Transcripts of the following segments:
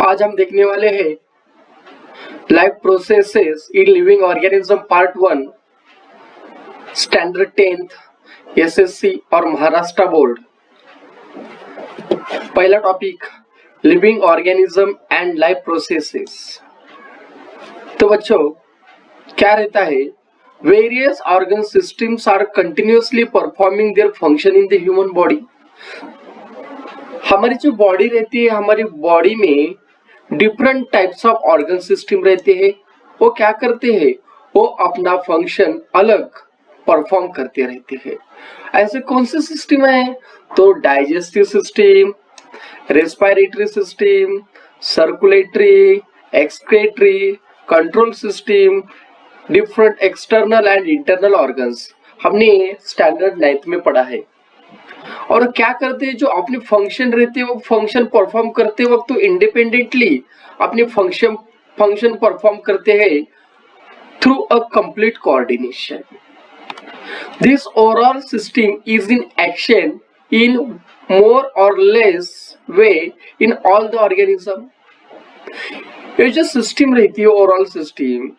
आज हम देखने वाले हैं life processes in living organism part 1 standard 10th SSC और महाराष्ट्र बोर्ड। पहला topic living organism and life processes. तो बच्चों क्या रहता है, various organ systems are continuously performing their function in the human body. हमारी जो बॉडी रहती है, हमारी बॉडी में different types of organ system रहते हैं। वो क्या करते हैं, वो अपना फंक्शन अलग परफॉर्म करते रहते हैं। ऐसे कौन से सिस्टम है, तो digestive system, respiratory system, circulatory, excretory, control system, different external and internal organs हमने स्टैंडर्ड 9th में पढ़ा है। और क्या करते हैं, जो अपने फंक्शन रहते हैं वो फंक्शन परफॉर्म करते वक्त तो इंडिपेंडेंटली अपने फंक्शन परफॉर्म करते हैं through a complete coordination. This overall system is in action in more or less way in all the organism. ये जो सिस्टम रहती है ओवरऑल सिस्टम,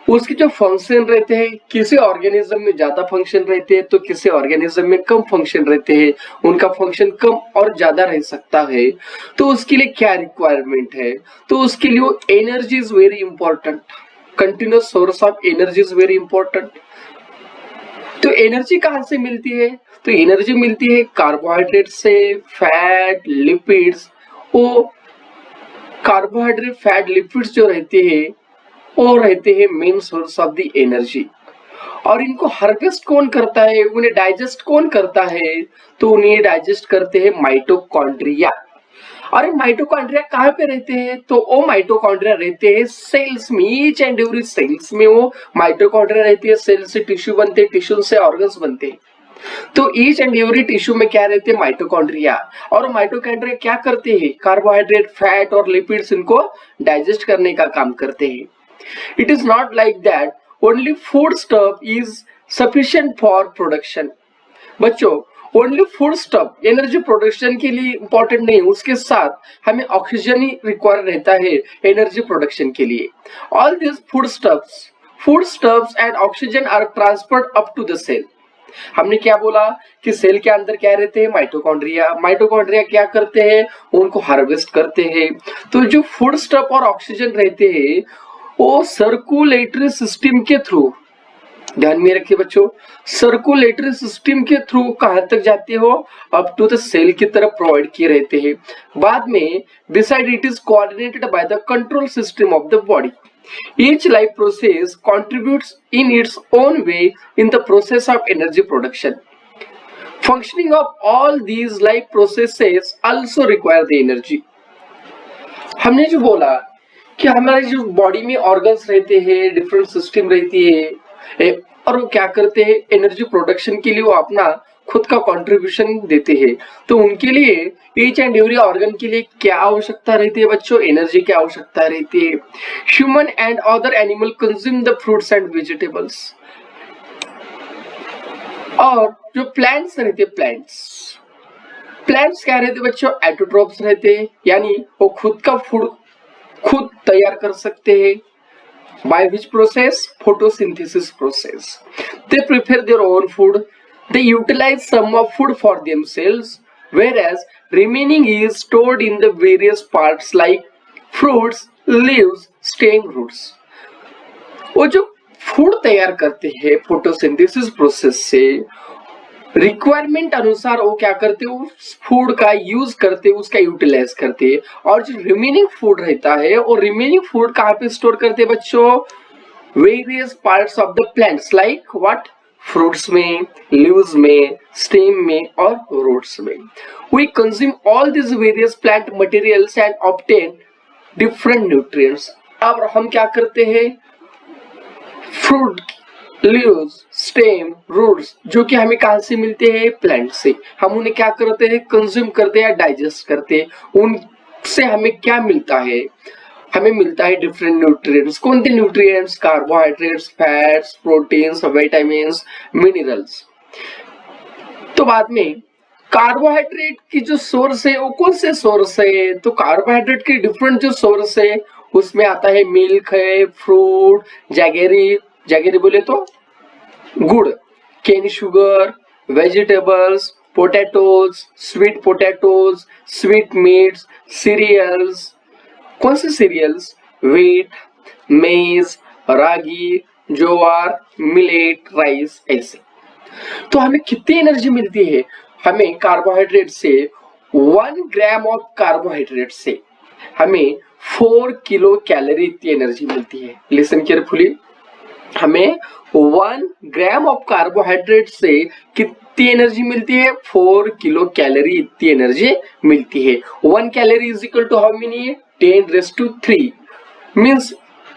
उसके जो फंक्शन रहते हैं, किसी ऑर्गेनिज्म में ज्यादा फंक्शन रहते हैं तो किसी ऑर्गेनिज्म में कम फंक्शन रहते हैं। उनका फंक्शन कम और ज्यादा रह सकता है। तो उसके लिए क्या रिक्वायरमेंट है, तो उसके लिए वो energy is very important. Continuous source of energy is very important. तो एनर्जी कहाँ से मिलती है, तो एनर्जी मिलती है कार्बोहाइड्रेट से, फैट, लिपिड्स। वो कार्बोहाइड्रेट, फैट, लिपिड्स जो रहते हैं वो रहते हैं main source of the energy. और इनको हार्वेस्ट कौन करता है, उन्हें डाइजेस्ट कौन करता है, तो उन्हें डाइजेस्ट करते हैं माइटोकॉन्ड्रिया। और माइटोकॉन्ड्रिया कहाँ पे रहते हैं, तो वो माइटोकॉन्ड्रिया रहते हैं सेल्स में। ईच एंड एवरी सेल्स में वो माइटोकॉन्ड्रिया रहती है। सेल से टिश्यू बनते हैं, टिश्यू से ऑर्गन्स बनते हैं। तो ईच एंड एवरी टिश्यू में क्या रहते हैं, माइटोकॉन्ड्रिया। और माइटोकॉन्ड्रिया क्या करते हैं, कार्बोहाइड्रेट, फैट और लिपिड्स इनको डाइजेस्ट करने का काम करते हैं। It is not like that only food stuff is sufficient for production। बच्चों only food stuff energy production के लिए इंपॉर्टेंट नहीं, उसके साथ हमें ऑक्सीजन ही रिक्वायर रहता है एनर्जी प्रोडक्शन के लिए। All this food stuffs and oxygen are transferred up to the cell. हमने क्या बोला कि सेल के अंदर क्या रहते हैं, माइटोकॉन्ड्रिया। माइटोकॉन्ड्रिया क्या करते हैं, उनको हार्वेस्ट करते हैं। तो जो फूड स्टफ और ऑक्सीजन रहते हैं वो सर्कुलेटरी सिस्टम के थ्रू, ध्यान में रखिए बच्चों, सर्कुलेटरी सिस्टम के थ्रू कहां तक जाते हो, अप टू द सेल की तरफ प्रोवाइड किए रहते हैं। बाद में beside it is coordinated by the control system of the body. Each life process contributes in its own way in the process of energy production. Functioning of all these life processes also require the energy. हमने जो बोला कि हमारे जो body में organs रहते हैं, different system रहती है, और वो क्या करते हैं, एनर्जी प्रोडक्शन के लिए वो अपना खुद का कंट्रीब्यूशन देते हैं। तो उनके लिए ईच एंड एवरी ऑर्गन के लिए क्या आवश्यकता रहती है बच्चों, एनर्जी की आवश्यकता रहती है। Human and other animal consume the fruits and vegetables. और जो प्लांट्स रहते हैं, प्लांट्स क्या रहते हैं बच्चों, एटोट्रोप्स रहते हैं, यानी वो खुद का फूड खुद तैयार कर सकते हैं। By which process, photosynthesis process. They prepare their own food, they utilise some of food for themselves, whereas remaining is stored in the various parts like fruits, leaves, stem, roots। वो जो food तैयार करते हैं photosynthesis process से, requirement अनुसार वो क्या करते हैं, उस फूड का यूज करते, उसका यूटिलाइज करते हैं। और जो रिमेनिंग फूड रहता है वो रिमेनिंग फूड कहाँ पे स्टोर करते हैं बच्चों, various parts of the plants like what, fruits में, लीव्स में, स्टेम में और रूट्स में। We consume all this various plant materials and obtain different nutrients. अब हम क्या करते हैं, फ्रूट, लीव्स, स्टेम, रूट्स जो कि हमें कहां से मिलते हैं, प्लांट से, हम उन्हें क्या करते हैं, कंज्यूम करते हैं, डाइजेस्ट करते हैं। उनसे हमें क्या मिलता है, हमें मिलता है डिफरेंट न्यूट्रिएंट्स। कौन से nutrients, carbohydrates, fats, proteins, vitamins, minerals. तो बाद में कार्बोहाइड्रेट की जो सोर्स है वो कौन से सोर्स है? तो कार्बोहाइड्रेट के डिफरेंट जो सोर्स है उसमें आता है मिल्क है, फ्रूट, जैगरी, जैगरी बोले तो गुड़, cane sugar, vegetables, potatoes, sweet meats, cereals. कौन से सीरियल्स? व्हीट, मेज, रागी, ज्वार, मिलेट, राइस, ऐसे। तो हमें कितनी एनर्जी मिलती है? हमें कार्बोहाइड्रेट से 1 ग्राम ऑफ कार्बोहाइड्रेट से हमें 4 किलो कैलोरी इतनी एनर्जी मिलती है। लिसन केयरफुली, हमें 1 ग्राम ऑफ कार्बोहाइड्रेट से कितनी एनर्जी मिलती है? 4 किलो कैलोरी इतनी एनर्जी मिलती है। 1 calorie is equal to how many? 10⁻³ means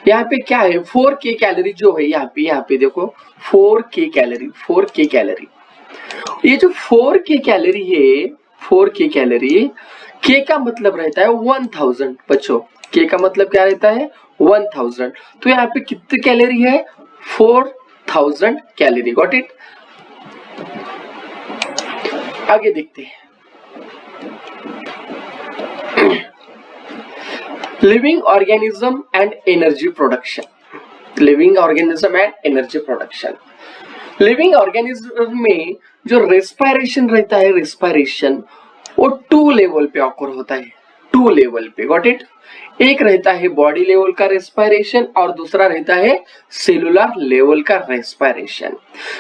यहाँ पे क्या है? 4K कैलोरी जो है यहाँ पे देखो 4K कैलोरी, 4K कैलोरी। ये जो 4K कैलोरी है, 4K कैलोरी, K का मतलब रहता है 1000 बच्चों। K का मतलब क्या रहता है? 1000। तो यहाँ पे कितनी कैलोरी है? 4000 कैलोरी। Got it? आगे देखते हैं। Living organism and energy production. Living organism and energy production. Living organism में जो रेस्पिरेशन रहता है, रेस्पिरेशन वो 2 लेवल पे ऑकर होता है, 2 लेवल पे। Got it? एक रहता है बॉडी लेवल का रेस्पिरेशन और दूसरा रहता है सेलुलर लेवल का रेस्पिरेशन।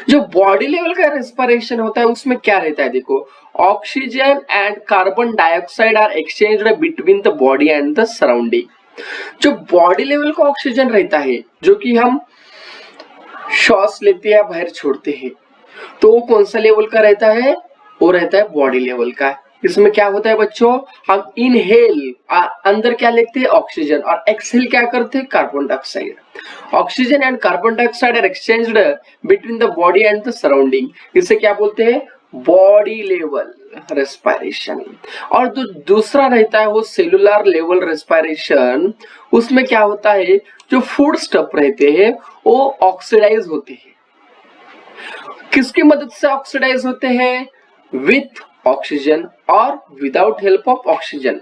जो बॉडी लेवल का रेस्पिरेशन होता है उसमें क्या रहता है? देखो, oxygen and carbon dioxide are exchanged between the body and the surrounding. जो बॉडी लेवल का ऑक्सीजन रहता है, जो कि हम श्वास लेते हैं, बाहर छोड़ते हैं, तो वो कौन सा लेवल का रहता है? वो रहता है बॉडी लेवल का। इसमें क्या होता है बच्चों? हम इनहेल अंदर क्या लेते हैं? ऑक्सीजन, और एक्सहेल क्या करते हैं? Carbon dioxide. Oxygen and carbon dioxide are exchanged between the body and the surrounding. इसे क्या बोलते हैं? Body level respiration. और जो दूसरा रहता है वो सेलुलर लेवल रेस्पिरेशन। उसमें क्या होता है? जो फूड स्टफ रहते हैं वो ऑक्सीडाइज होते हैं। किसकी मदद से ऑक्सीडाइज होते हैं? विथ ऑक्सीजन और विदाउट हेल्प ऑफ ऑक्सीजन।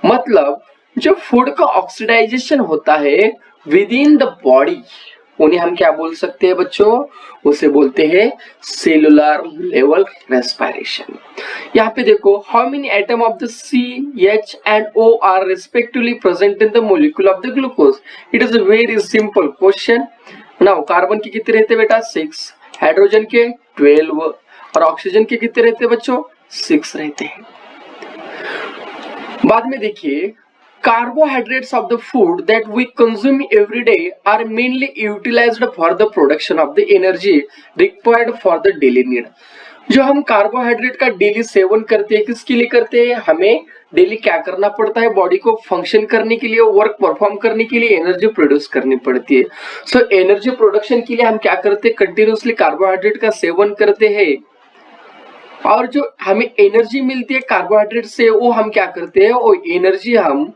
मतलब जो फूड का ऑक्सीडाइजेशन होता है विद इन द बॉडी, उन्हें हम क्या बोल सकते हैं बच्चों? उसे बोलते हैं सेलुलर लेवल रेस्पिरेशन। यहाँ पे देखो, how many atom of the C, H and O are respectively present in the molecule of the glucose? It is a very simple question. Now carbon के कितने रहते बेटा? 6, हाइड्रोजन के 12 और ऑक्सीजन के कितने रहते बच्चों? 6 रहते हैं। बाद में देखिए, carbohydrates of the food that we consume every day are mainly utilized for the production of the energy required for the daily need। जो हम कार्बोहाइड्रेट का डेली सेवन करते हैं, किसके लिए करते हैं? हमें डेली क्या करना पड़ता है? बॉडी को फंक्शन करने के लिए, वर्क परफॉर्म करने के लिए एनर्जी प्रोड्यूस करनी पड़ती है। सो एनर्जी प्रोडक्शन के लिए हम क्या करते हैं? कंटिन्यूसली कार्बोहाइड्रेट का सेवन करते हैं, और जो हमें एनर्जी मिलती है कार्बोहाइड्रेट से वो हम क्या करते हैं? वो एनर्जी हम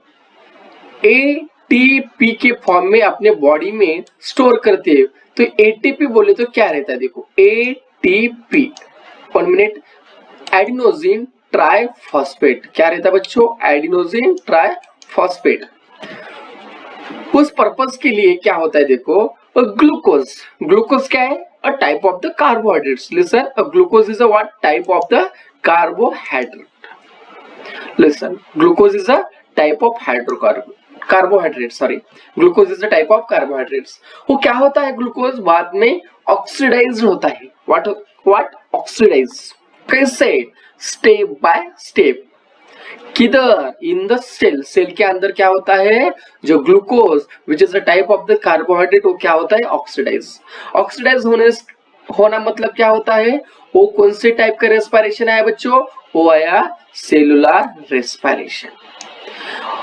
एटीपी के फॉर्म में अपने बॉडी में स्टोर करते हैं। तो एटीपी बोले तो क्या रहता है? देखो, एटीपी 1 मिनट, एडिनोसिन ट्राइफॉस्फेट। क्या रहता है बच्चों? Adenosine triphosphate. उस पर्पस के लिए क्या होता है? देखो, ग्लूकोज। ग्लूकोज क्या है? A type of the carbohydrates. Listen, glucose is a what? Type of the carbohydrate. Listen, glucose is a type of carbohydrate, sorry, glucose is a type of carbohydrates. वो क्या होता है? ग्लूकोज बाद में oxidise होता है। What oxidise? कैसे? Step by step. किधर? In the cell. सेल के अंदर क्या होता है? जो glucose which is a type of the carbohydrate, वो क्या होता है? ऑक्सीडाइज। ऑक्सीडाइज होना मतलब क्या होता है? वो कौन से टाइप का रेस्पिरेशन आया बच्चों? वो आया सेलुलर रेस्पिरेशन।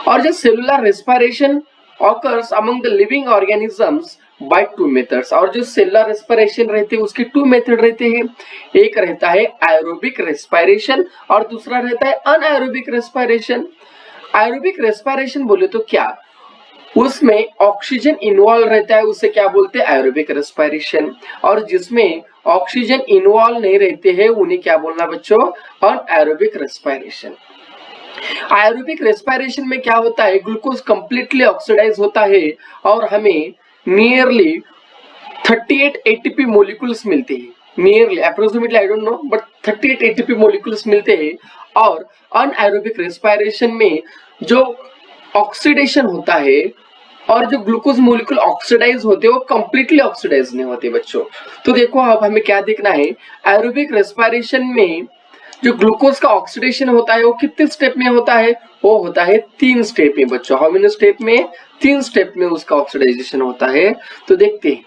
और जो cellular respiration occurs among the living organisms by 2 methods। और जो सेलुलर रेस्पिरेशन रहते हैं उसके 2 मेथड रहते हैं। एक रहता है एरोबिक रेस्पिरेशन और दूसरा रहता है अनएरोबिक रेस्पिरेशन। एरोबिक रेस्पिरेशन बोले तो क्या? उसमें ऑक्सीजन इन्वॉल्व रहता है, उसे क्या बोलते हैं, एरोबिक रेस्पिरेशन। और जिसमें ऑक्सीजन इन्वॉल्व नहीं रहते हैं उन्हें क्या बोलना बच्चों, अनएरोबिक रेस्पिरेशन। एरोबिक रेस्पिरेशन में क्या होता है, ग्लूकोज कंप्लीटली ऑक्सीडाइज होता है और हमें नियरली 38 एटीपी मोलिकुल्स मिलते हैं, nearly approximately I don't know but 38 ATP molecules मिलते हैं। और अनएरोबिक रेस्पिरेशन में जो ऑक्सीडेशन होता है और जो ग्लूकोज मोलिकुल ऑक्सीडाइज होते हैं वो कंप्लीटली ऑक्सीडाइज नहीं होते बच्चों। तो देखो अब हमें क्या देखना है, एरोबिक रेस्पिरेशन में जो ग्लूकोज का ऑक्सीडेशन होता है वो कितने स्टेप में होता है, वो होता है 3 स्टेप में बच्चों। हाउ मेनी स्टेप में, 3 स्टेप में उसका ऑक्सीडाइजेशन होता है। तो देखते हैं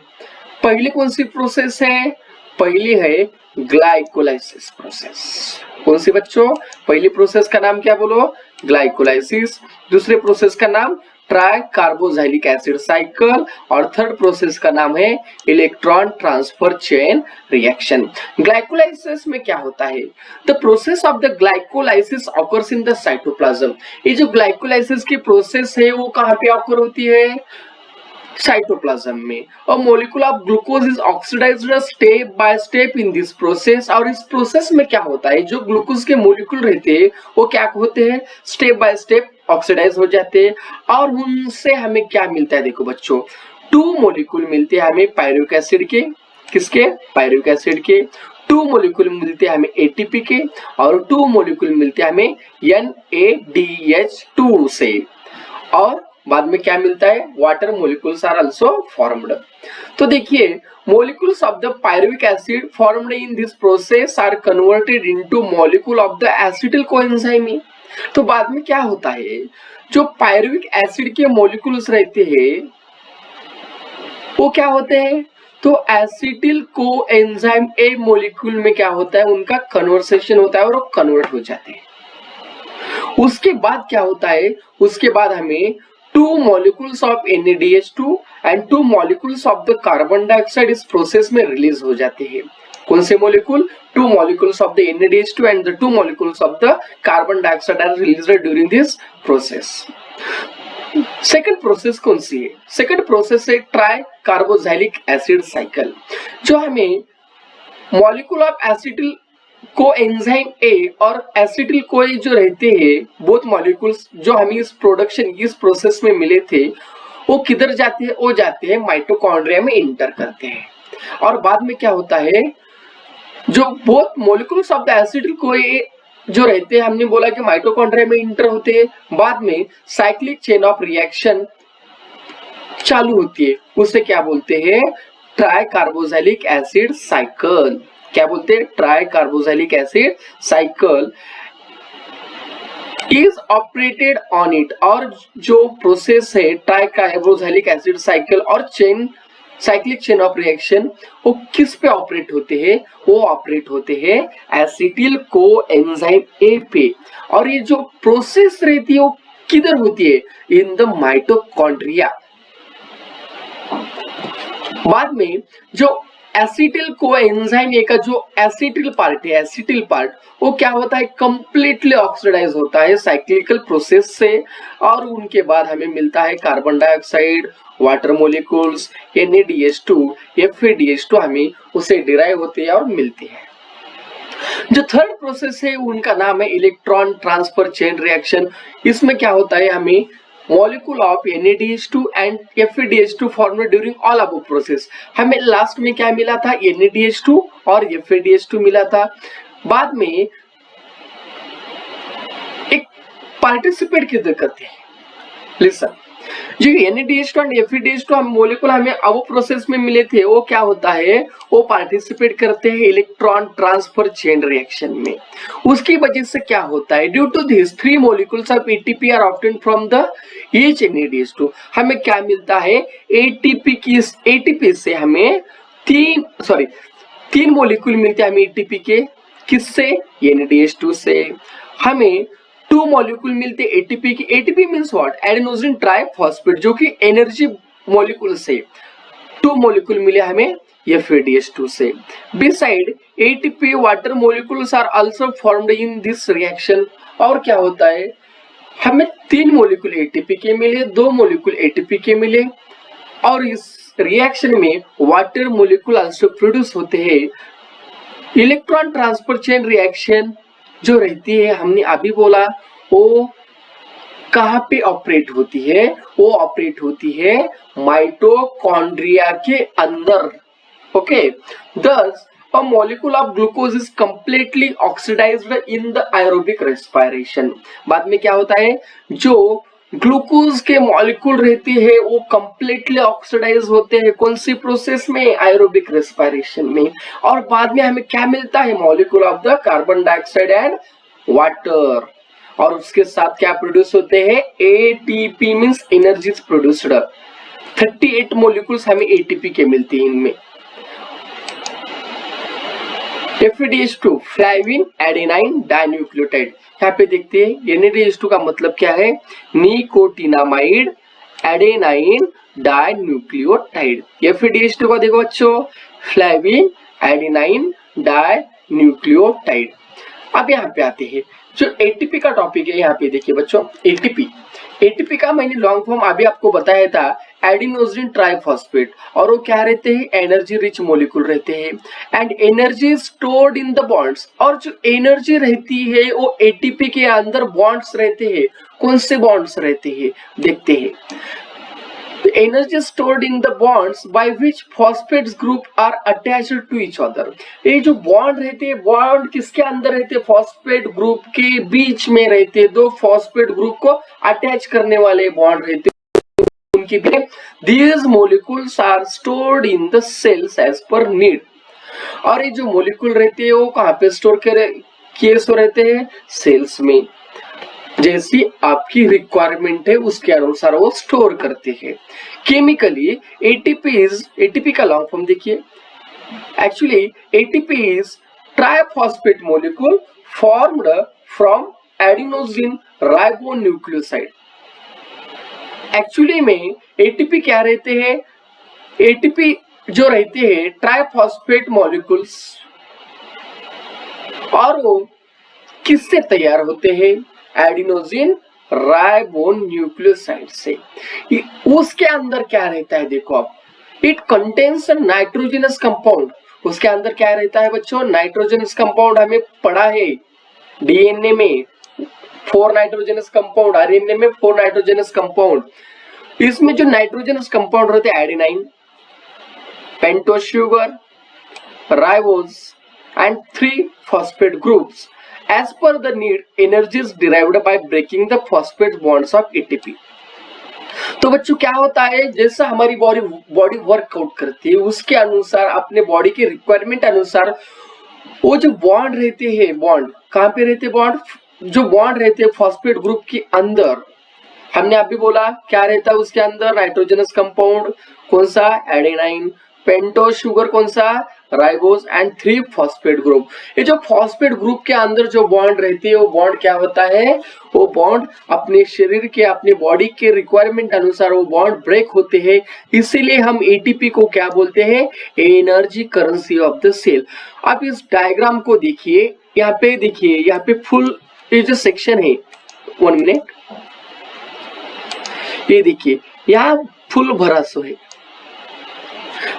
पहली कौन सी प्रोसेस है, पहली है ग्लाइकोलाइसिस प्रोसेस। कौन सी बच्चों, पहली प्रोसेस का नाम क्या बोलो, ग्लाइकोलाइसिस। दूसरे प्रोसेस का नाम ट्राई कार्बोक्सिलिक एसिड साइकिल और थर्ड प्रोसेस का नाम है electron transfer chain reaction. Glycolysis में क्या होता है, the process of the glycolysis occurs in the cytoplasm. ये जो ग्लाइकोलाइसिस की प्रोसेस है वो कहाँ पे ऑकर होती है, साइटोप्लाज्म में। और molecule of glucose is oxidised step by step in this process. और इस प्रोसेस में क्या होता है, जो ग्लूकोज के मोलिक्यूल रहते हैं वो क्या होते हैं, स्टेप बाय स्टेप ऑक्सीडाइज हो जाते हैं। और उनसे हमें क्या मिलता है, देखो बच्चों 2 मोलिक्यूल मिलते हैं हमें पायरुविक एसिड के, किसके, पायरुविक एसिड के। 2 मोलिक्यूल मिलते हैं हमें एटीपी के और 2 मोलिक्यूल मिलते हैं हमें NADH2 से। और बाद में क्या मिलता है, water molecules are also formed. तो देखिए molecules of the pyruvic acid formed in this process are converted into molecule of the acetyl coenzyme. तो बाद में क्या होता है, जो पायरुविक एसिड के मोलिक्यूल्स रहते हैं वो क्या होते हैं, तो एसिटिल कोएंजाइम ए मोलिक्यूल में क्या होता है, उनका कन्वर्सेशन होता है और वो कन्वर्ट हो जाते हैं। उसके बाद क्या होता है, उसके बाद हमें 2 molecules of NADH2 and 2 molecules of the carbon dioxide इस प्रोसेस में रिलीज हो जाते हैं। कौन से molecule, 2 molecules of the NADH2 and the 2 molecules of the carbon dioxide are released during this process। Second process कौन सी है, सेकंड प्रोसेस है ट्राई कार्बोक्सिलिक एसिड साइकिल। जो हमें मॉलिक्यूल ऑफ एसिटिल को एंजाइम ए और एसिटिल कोए जो रहते हैं बोथ मॉलिक्यूल्स जो हमें इस प्रोडक्शन इस प्रोसेस में मिले थे वो किधर जाते हैं, वो जाते हैं माइटोकॉन्ड्रिया में इंटर करते हैं। और बाद में क्या होता है, जो both molecules of the acetyl कोए जो रहते हैं, हमने बोला कि माइटोकॉन्ड्रिया में इंटर होते हैं, बाद में साइक्लिक चेन ऑफ रिएक्शन चालू होती है, उसे क्या बोलते हैं, ट्राई कार्बोक्सिलिक एसिड साइकिल। क्या बोलते हैं, try carboxylic acid cycle is operated on it. और जो प्रोसेस है ट्राई कार्बोक्सिलिक एसिड साइकिल और chain cyclic chain of reaction वो किस पे ऑपरेट होते हैं, वो ऑपरेट होते हैं एसिटिल कोएंजाइम ए पे। और ये जो प्रोसेस रहती है वो किधर होती है, इन द माइटोकॉन्ड्रिया। बाद में जो एसिटिल कोएंजाइम ए का जो एसिटिल पार्ट है, एसिटिल पार्ट वो क्या होता है, कंप्लीटली ऑक्सीडाइज होता है साइक्लिकल प्रोसेस से। और उनके बाद हमें मिलता है carbon dioxide, water molecules, NADH2, FADH2 हमें उसे डिराइव होते हैं और मिलते हैं। जो थर्ड प्रोसेस है उनका नाम है इलेक्ट्रॉन ट्रांसफर चेन रिएक्शन। इसमें क्या होता है, हमें molecule of NADH2 and FADH2 formed during all above process। हमें लास्ट में क्या मिला था, NADH2 और FADH2 मिला था। बाद में एक पार्टिसिपेट किधर करते हैं, लिसन, जो NADH2 और FADH2 हम मोलिक्यूल हमें अब प्रोसेस में मिले थे वो क्या होता है, वो पार्टिसिपेट करते हैं इलेक्ट्रॉन ट्रांसफर चेन रिएक्शन में। उसकी वजह से क्या होता है, due to this 3 molecules of ATP are obtained from the each NADH2। हमें क्या मिलता है, ATP से हमें 3 मोलिक्यूल मिलते हैं हमें ATP के, किससे, NADH2 से। हमें 2 मॉलिक्यूल मिलते एटीपी की, ATP means what, adenosine triphosphate, जो कि एनर्जी मॉलिक्यूल से 2 मॉलिक्यूल मिले हमें FADH2 से। Beside ATP water molecules are also formed in this reaction. और क्या होता है, हमें 3 मॉलिक्यूल एटीपी के मिले, 2 मॉलिक्यूल एटीपी के मिले, और इस रिएक्शन में वाटर मॉलिक्यूल आल्सो प्रोड्यूस होते हैं। इलेक्ट्रॉन ट्रांसफर चेन रिएक्शन जो रहती है, हमने अभी बोला, वो कहाँ पे ऑपरेट होती है? वो ऑपरेट होती है माइटोकॉन्ड्रिया के अंदर। Okay, thus a molecule of glucose is completely oxidized in the aerobic respiration। बाद में क्या होता है, जो ग्लूकोज के मॉलिक्यूल रहते हैं वो कंप्लीटली ऑक्सीडाइज होते हैं, कौन सी प्रोसेस में? एरोबिक रेस्पिरेशन में। और बाद में हमें क्या मिलता है? Molecule of the carbon dioxide and water, और उसके साथ क्या प्रोड्यूस होते हैं? ATP means energy produced. 38 molecules हमें एटीपी के मिलते हैं इनमें। FADH2 फ्लाविन adenine dinucleotide. यहाँ पे देखते हैं NADH2 का मतलब क्या है? Nicotinamide adenine dinucleotide. FADH2 का देखो बच्चों, फ्लाविन एडेनाइन डाइन्यूक्लियोटाइड। अब यहाँ पे आते हैं जो एटीपी का टॉपिक है। यहाँ पे देखिए बच्चों, एटीपी का मैंने लॉन्ग फॉर्म अभी आपको बताया था, एडिनोसिन ट्राइफॉस्फेट, और वो क्या रहते हैं? एनर्जी रिच मॉलिक्यूल रहते हैं and energy stored in the bonds. और जो एनर्जी रहती है वो एटीपी के अंदर बॉन्ड्स रहते हैं। कौन से बॉन्ड्स रहते हैं? देखते हैं। Energy stored in the bonds by which phosphates group are attached to each other. ये जो बॉन्ड रहते हैं, बॉन्ड किसके अंदर रहते हैं? फॉस्फेट ग्रुप के बीच में रहते हैं। दो फॉस्फेट ग्रुप को अटैच करने वाले बॉन्ड रहते हैं उनके बीच। These molecules are stored in the cells as per need। और ये जो मॉलिक्यूल रहते हैं वो कहाँ पे स्टोर किए सो रहते हैं? सेल्स में। जैसी आपकी रिक्वायरमेंट है उसके अनुसार वो स्टोर करते हैं। केमिकली एटीपी का लॉन्ग फॉर्म देखिए। Actually ATP is triphosphate molecule formed from adenosine ribonucleoside. Actually में एटीपी क्या रहते हैं? एटीपी जो रहते हैं ट्राइफॉस्फेट मॉलिक्यूल्स, और वो किससे तैयार होते हैं? एडिनोसिन राइबोन्यूक्लियोसाइड से। उसके अंदर क्या रहता है देखो आप, इट कंटेन्स नाइट्रोजनस कंपाउंड। उसके अंदर क्या रहता है बच्चों? नाइट्रोजनस कंपाउंड हमें पढ़ा है डीएनए में 4 नाइट्रोजनस कंपाउंड, आरएनए में 4 नाइट्रोजनस कंपाउंड। इसमें जो नाइट्रोजनस कंपाउंड रहते हैं adenine, pentose sugar, ribose and 3 phosphate groups. As per the need, energy is derived by breaking the phosphate bonds of ATP। तो बच्चों क्या होता है, जैसा हमारी बॉडी वर्कआउट करती है उसके अनुसार, अपने बॉडी के रिक्वायरमेंट अनुसार वो जो बॉन्ड रहते हैं, बॉन्ड कहाँ पे रहते हैं? बॉन्ड जो बॉन्ड रहते हैं फॉस्फेट ग्रुप के अंदर, हमने अभी बोला क्या रहता है उसके अंदर? नाइट्रोजनस कंपाउंड, कौन सा? एडेनाइन, पेंटोस शुगर, कौन सा? Ribose and 3 phosphate group. ये जो फॉस्फेट ग्रुप के अंदर जो बॉन्ड रहती है वो बॉन्ड क्या होता है? वो बॉन्ड अपने शरीर के, अपने बॉडी के रिक्वायरमेंट अनुसार वो बॉन्ड ब्रेक होते हैं। इसीलिए हम एटीपी को क्या बोलते हैं? Energy currency of the cell. आप इस डायग्राम को देखिए, यहाँ पे देखिए, यहाँ पे फुल ये जो सेक्शन है, 1 मिनट, ये देखिए यहाँ फुल भरा सो है,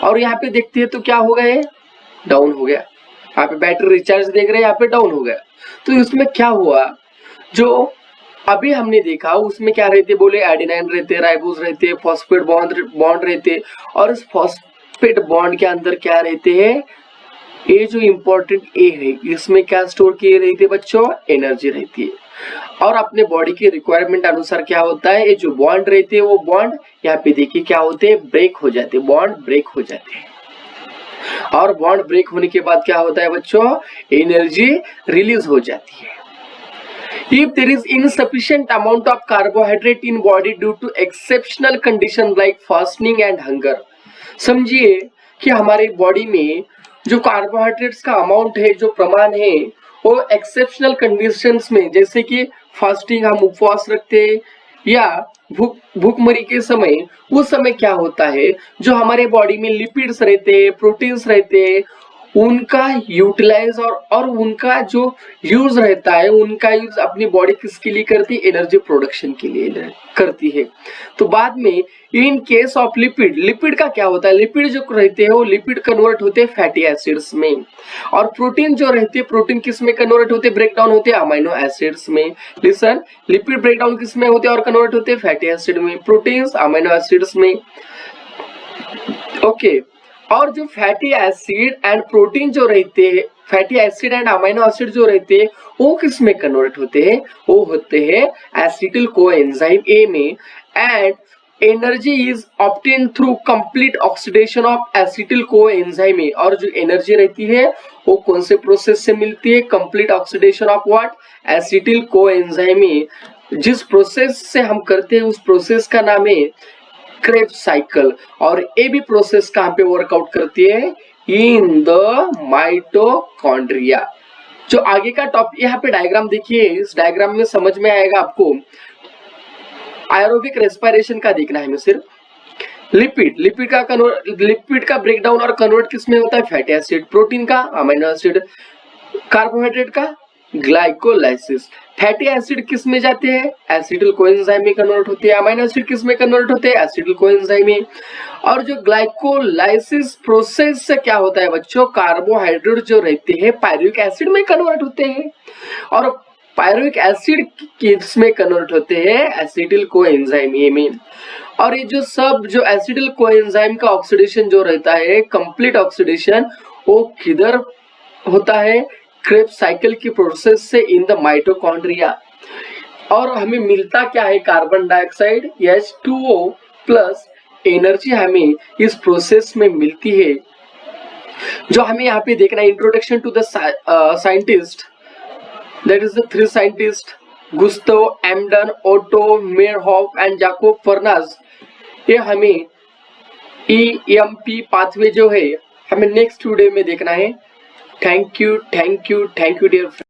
और यहाँ पे देखते हैं तो क्या हो गया? डाउन हो गया। यहाँ पे बैटरी रिचार्ज देख रहे हैं, यहाँ पे डाउन हो गया। तो इसमें क्या हुआ? जो अभी हमने देखा उसमें क्या रहते? बोले एडेनाइन रहते, राइबोज रहते, फॉस्फेट बॉन्ड रहते, और इस फॉस्फेट बॉन्ड के अंदर क्या रहते हैं? ये जो इम्पोर्टेंट ए है, इसमें क्या स्टोर किए रहते बच्चों? एनर्जी रहती है। और अपने बॉडी के रिक्वायरमेंट अनुसार क्या होता है? ये जो बॉन्ड रहते हैं वो बॉन्ड यहाँ पे देखिए क्या होते हैं? ब्रेक हो जाते हैं, बॉन्ड ब्रेक हो जाते हैं। और बॉन्ड ब्रेक होने के बाद क्या होता है बच्चों? एनर्जी रिलीज हो जाती है। If there is insufficient amount of carbohydrate in body due to exceptional condition like fasting and hunger, समझिए कि हमारे बॉडी में जो कार्बोहाइड्रेट्स का अमाउंट है, जो प्रमाण है, वो एक्सेप्शनल कंडीशंस में, जैसे कि फास्टिंग, हम उपवास रखते हैं, या भूखमरी के समय, उस समय क्या होता है? जो हमारे बॉडी में लिपिड्स रहते हैं, प्रोटीन्स रहते हैं, उनका यूटिलाइज और उनका जो यूज रहता है, उनका यूज अपनी बॉडी किसके लिए करती है, एनर्जी प्रोडक्शन के लिए करती है। तो बाद में in case of lipid, lipid का क्या होता है, लिपिड जो रहते हैं वो लिपिड कन्वर्ट होते हैं फैटी एसिड्स में, और प्रोटीन जो रहते हैं प्रोटीन किस में कन्वर्ट होते हैं, ब्रेक डाउन होते हैं अमीनो एसिड्स में। लिसन, लिपिड ब्रेक डाउन किस में होते हैं और कन्वर्ट होते हैं फैटी एसिड में, प्रोटीन्स अमीनो एसिड्स में। ओके, और जो फैटी एसिड एंड प्रोटीन जो रहते हैं, fatty acid and amino acid जो रहते हैं वो किस में कन्वर्ट होते हैं, वो होते हैं एसिटिल कोएंजाइम ए में। And energy is obtain through complete oxidation of acetyl coenzyme A, और जो एनर्जी रहती है वो कौन से प्रोसेस से मिलती है, complete oxidation of what, acetyl coenzyme A. जिस प्रोसेस से हम करते हैं उस प्रोसेस का नाम है क्रेब्स साइकिल, और ये भी प्रोसेस कहां पे वर्कआउट करती है, इन द माइटोकॉन्ड्रिया। जो आगे का टॉपिक यहाँ पे डायग्राम देखिए, इस डायग्राम में समझ में आएगा आपको, एरोबिक रेस्पिरेशन का देखना है हमें सिर्फ। लिपिड का ब्रेकडाउन और कन्वर्ट किस में होता है, फैटी एसिड, प्रोटीन का अमीनो एसिड, कार्बोहाइड्रेट का ग्लाइकोलाइसिस। फैटी एसिड किस में जाते हैं, एसिटिल कोएंजाइम में कन्वर्ट होते हैं, अमीनो एसिड किस में कन्वर्ट होते हैं, एसिटिल कोएंजाइम में। और जो ग्लाइकोलाइसिस प्रोसेस से क्या होता है बच्चों, कार्बोहाइड्रेट जो रहते हैं पायरुविक एसिड में कन्वर्ट होते हैं, और पायरुविक एसिड किस में कन्वर्ट होते हैं, एसिटिल कोएंजाइम में। और ये जो सब जो एसिटिल कोएंजाइम का ऑक्सीडेशन जो रहता है, कंप्लीट ऑक्सीडेशन, वो किधर होता है, क्रेब्स साइकिल की प्रोसेस से इन द माइटोकॉन्ड्रिया। और हमें मिलता क्या है, carbon dioxide H2O plus energy हमें इस प्रोसेस में मिलती है। जो हमें यहाँ पे देखना है, introduction to the scientist, that is the 3 scientist, Gustav Embden, Otto Meyerhof and Jakob Parnas. ये हमें EMP पाथवे जो है हमें नेक्स्ट वीडियो में देखना है। Thank you dear.